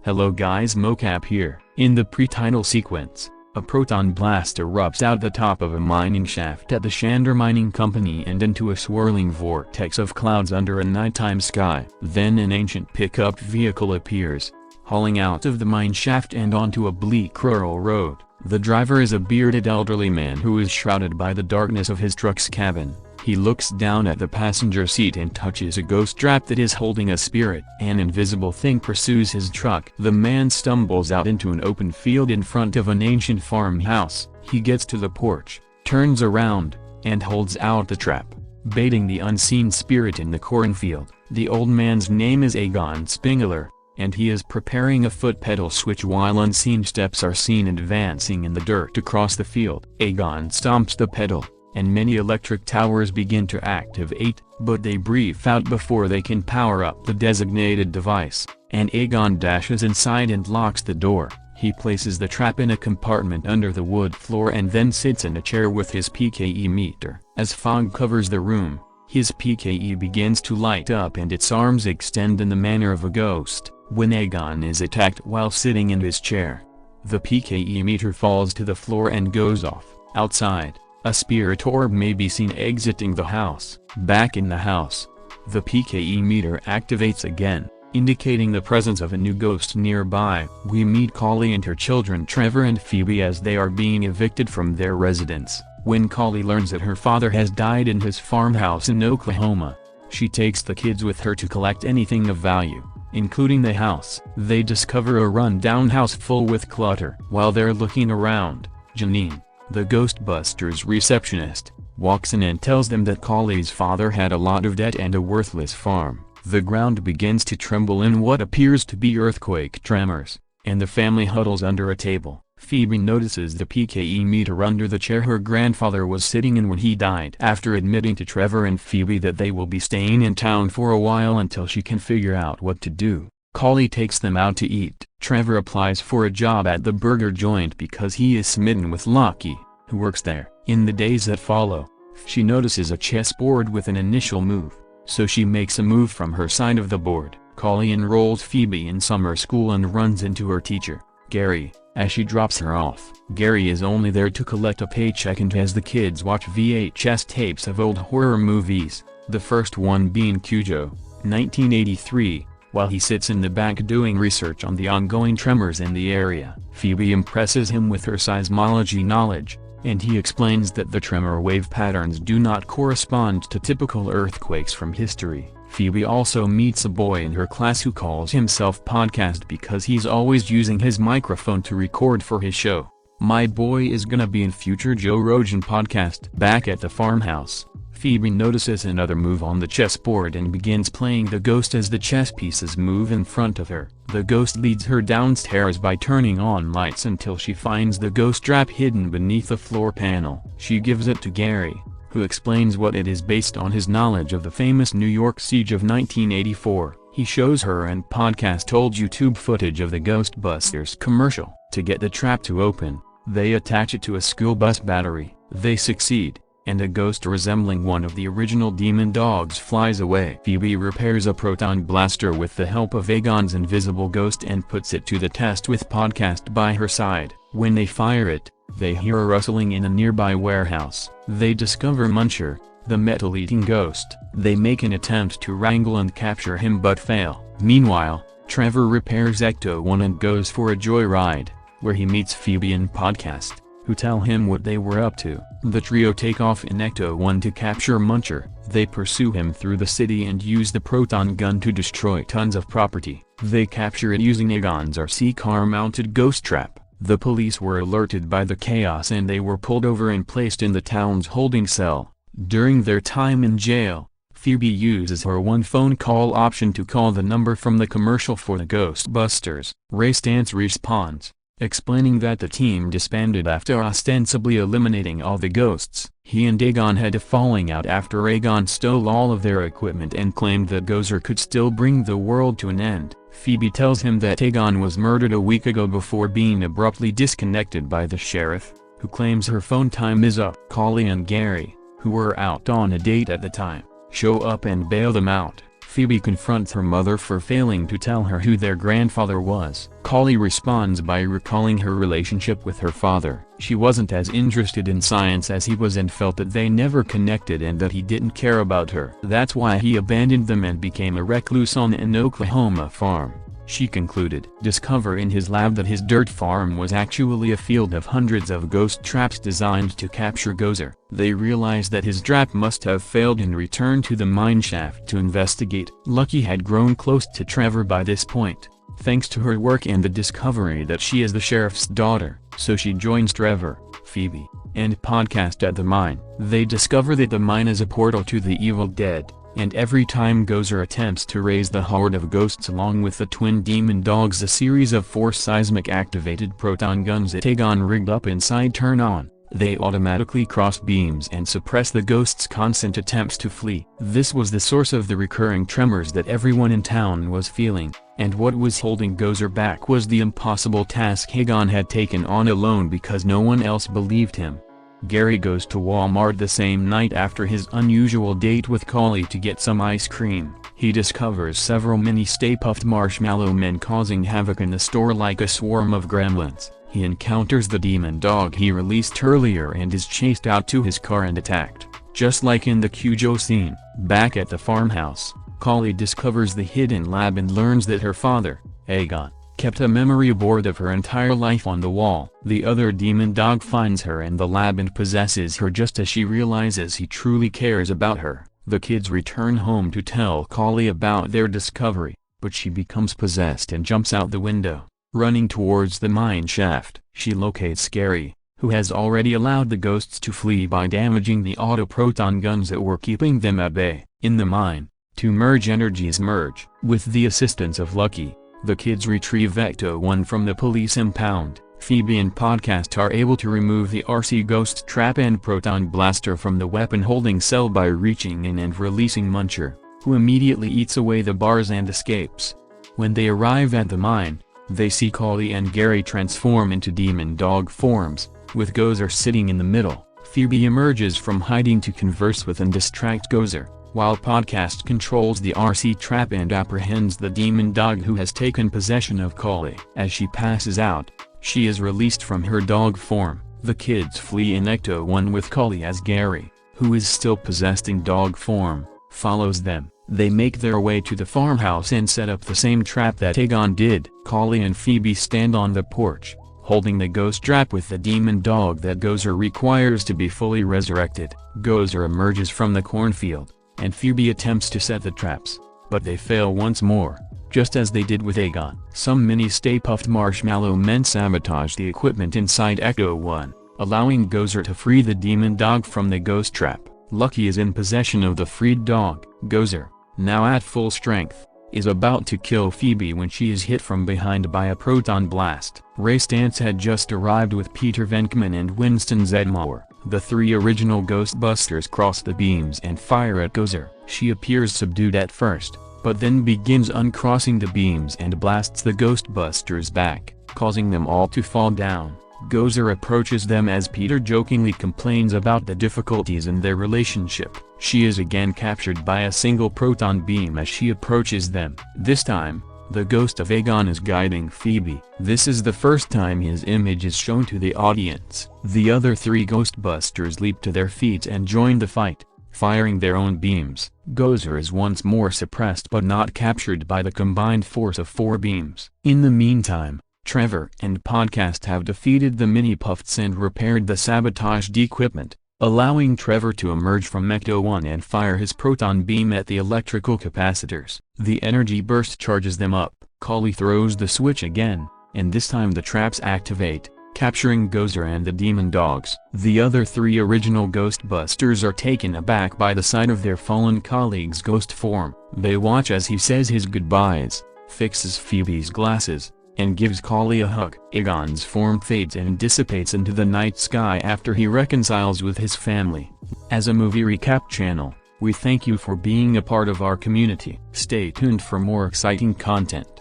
Hello guys, mocap here. In the pre-title sequence, a proton blast erupts out the top of a mining shaft at the Chandra Mining Company and into a swirling vortex of clouds under a nighttime sky. Then an ancient pickup vehicle appears, hauling out of the mine shaft and onto a bleak rural road. The driver is a bearded elderly man who is shrouded by the darkness of his truck's cabin. He looks down at the passenger seat and touches a ghost strap that is holding a spirit. An invisible thing pursues his truck. The man stumbles out into an open field in front of an ancient farmhouse. He gets to the porch, turns around, and holds out the trap, baiting the unseen spirit in the cornfield. The old man's name is Egon Spengler, and he is preparing a foot pedal switch while unseen steps are seen advancing in the dirt across the field. Egon stomps the pedal, and many electric towers begin to activate, but they brief out before they can power up the designated device, and Egon dashes inside and locks the door. He places the trap in a compartment under the wood floor and then sits in a chair with his PKE meter. As fog covers the room, his PKE begins to light up and its arms extend in the manner of a ghost. When Egon is attacked while sitting in his chair, the PKE meter falls to the floor and goes off. Outside, a spirit orb may be seen exiting the house. Back in the house, the PKE meter activates again, indicating the presence of a new ghost nearby. We meet Collie and her children Trevor and Phoebe as they are being evicted from their residence. When Collie learns that her father has died in his farmhouse in Oklahoma, she takes the kids with her to collect anything of value, including the house. They discover a run-down house full with clutter. While they're looking around, Janine, the Ghostbusters receptionist, walks in and tells them that Collie's father had a lot of debt and a worthless farm. The ground begins to tremble in what appears to be earthquake tremors, and the family huddles under a table. Phoebe notices the PKE meter under the chair her grandfather was sitting in when he died. After admitting to Trevor and Phoebe that they will be staying in town for a while until she can figure out what to do, Collie takes them out to eat. Trevor applies for a job at the burger joint because he is smitten with Lucky, who works there. In the days that follow, she notices a chessboard with an initial move, so she makes a move from her side of the board. Collie enrolls Phoebe in summer school and runs into her teacher, Gary, as she drops her off. Gary is only there to collect a paycheck and as the kids watch VHS tapes of old horror movies, the first one being Cujo, 1983, while he sits in the back doing research on the ongoing tremors in the area. Phoebe impresses him with her seismology knowledge, and he explains that the tremor wave patterns do not correspond to typical earthquakes from history. Phoebe also meets a boy in her class who calls himself Podcast because he's always using his microphone to record for his show. My boy is gonna be in future Joe Rogan podcast. Back at the farmhouse, Phoebe notices another move on the chessboard and begins playing the ghost as the chess pieces move in front of her. The ghost leads her downstairs by turning on lights until she finds the ghost trap hidden beneath the floor panel. She gives it to Gary, who explains what it is based on his knowledge of the famous New York siege of 1984. He shows her and Podcast old YouTube footage of the Ghostbusters commercial. To get the trap to open, they attach it to a school bus battery. They succeed, and a ghost resembling one of the original demon dogs flies away. Phoebe repairs a proton blaster with the help of Egon's invisible ghost and puts it to the test with Podcast by her side. When they fire it, they hear a rustling in a nearby warehouse. They discover Muncher, the metal-eating ghost. They make an attempt to wrangle and capture him but fail. Meanwhile, Trevor repairs Ecto-1 and goes for a joyride, where he meets Phoebe and Podcast, who tell him what they were up to. The trio take off in Ecto-1 to capture Muncher. They pursue him through the city and use the proton gun to destroy tons of property. They capture it using Egon's RC car-mounted ghost trap. The police were alerted by the chaos and they were pulled over and placed in the town's holding cell. During their time in jail, Phoebe uses her one phone call option to call the number from the commercial for the Ghostbusters. Ray Stantz responds, explaining that the team disbanded after ostensibly eliminating all the ghosts. He and Egon had a falling out after Egon stole all of their equipment and claimed that Gozer could still bring the world to an end. Phoebe tells him that Egon was murdered a week ago before being abruptly disconnected by the sheriff, who claims her phone time is up. Collie and Gary, who were out on a date at the time, show up and bail them out. Phoebe confronts her mother for failing to tell her who their grandfather was. Colley responds by recalling her relationship with her father. She wasn't as interested in science as he was and felt that they never connected and that he didn't care about her. That's why he abandoned them and became a recluse on an Oklahoma farm. She concluded. Discover in his lab that his dirt farm was actually a field of hundreds of ghost traps designed to capture Gozer. They realize that his trap must have failed and return to the mine shaft to investigate. Lucky had grown close to Trevor by this point, thanks to her work and the discovery that she is the sheriff's daughter, so she joins Trevor, Phoebe, and Podcast at the mine. They discover that the mine is a portal to the evil dead, and every time Gozer attempts to raise the horde of ghosts along with the twin demon dogs, a series of 4 seismic-activated proton guns that Aegon rigged up inside turn on. They automatically cross beams and suppress the ghosts' constant attempts to flee. This was the source of the recurring tremors that everyone in town was feeling, and what was holding Gozer back was the impossible task Aegon had taken on alone because no one else believed him. Gary goes to Walmart the same night after his unusual date with Colley to get some ice cream. He discovers several mini Stay Puft Marshmallow Men causing havoc in the store like a swarm of gremlins. He encounters the demon dog he released earlier and is chased out to his car and attacked. Just like in the Cujo scene, back at the farmhouse, Colley discovers the hidden lab and learns that her father, Aegon, kept a memory board of her entire life on the wall. The other demon dog finds her in the lab and possesses her just as she realizes he truly cares about her. The kids return home to tell Colley about their discovery, but she becomes possessed and jumps out the window. Running towards the mine shaft, she locates Gary, who has already allowed the ghosts to flee by damaging the autoproton guns that were keeping them at bay. In the mine, 2 merge energies merge. With the assistance of Lucky, the kids retrieve Ecto-1 from the police impound. Phoebe and Podcast are able to remove the RC ghost trap and proton blaster from the weapon-holding cell by reaching in and releasing Muncher, who immediately eats away the bars and escapes. When they arrive at the mine, they see Colley and Gary transform into demon dog forms, with Gozer sitting in the middle. Phoebe emerges from hiding to converse with and distract Gozer, while Podcast controls the RC trap and apprehends the demon dog who has taken possession of Colley. As she passes out, she is released from her dog form. The kids flee in Ecto-1 with Colley as Gary, who is still possessed in dog form, follows them. They make their way to the farmhouse and set up the same trap that Aegon did. Colley and Phoebe stand on the porch, holding the ghost trap with the demon dog that Gozer requires to be fully resurrected. Gozer emerges from the cornfield, and Phoebe attempts to set the traps, but they fail once more, just as they did with Aegon. Some mini Stay Puft Marshmallow Men sabotage the equipment inside Ecto-1, allowing Gozer to free the demon dog from the ghost trap. Lucky is in possession of the freed dog. Gozer, now at full strength, is about to kill Phoebe when she is hit from behind by a proton blast. Ray Stantz had just arrived with Peter Venkman and Winston Zeddemauer. The 3 original Ghostbusters cross the beams and fire at Gozer. She appears subdued at first, but then begins uncrossing the beams and blasts the Ghostbusters back, causing them all to fall down. Gozer approaches them as Peter jokingly complains about the difficulties in their relationship. She is again captured by a single proton beam as she approaches them. This time, the ghost of Aegon is guiding Phoebe. This is the first time his image is shown to the audience. The other 3 Ghostbusters leap to their feet and join the fight, firing their own beams. Gozer is once more suppressed but not captured by the combined force of 4 beams. In the meantime, Trevor and Podcast have defeated the mini-puffs and repaired the sabotaged equipment, allowing Trevor to emerge from Ecto-1 and fire his proton beam at the electrical capacitors. The energy burst charges them up. Colley throws the switch again, and this time the traps activate, capturing Gozer and the demon dogs. The other 3 original Ghostbusters are taken aback by the sight of their fallen colleague's ghost form. They watch as he says his goodbyes, fixes Phoebe's glasses, and gives Colley a hug. Aegon's form fades and dissipates into the night sky after he reconciles with his family. As a movie recap channel, we thank you for being a part of our community. Stay tuned for more exciting content.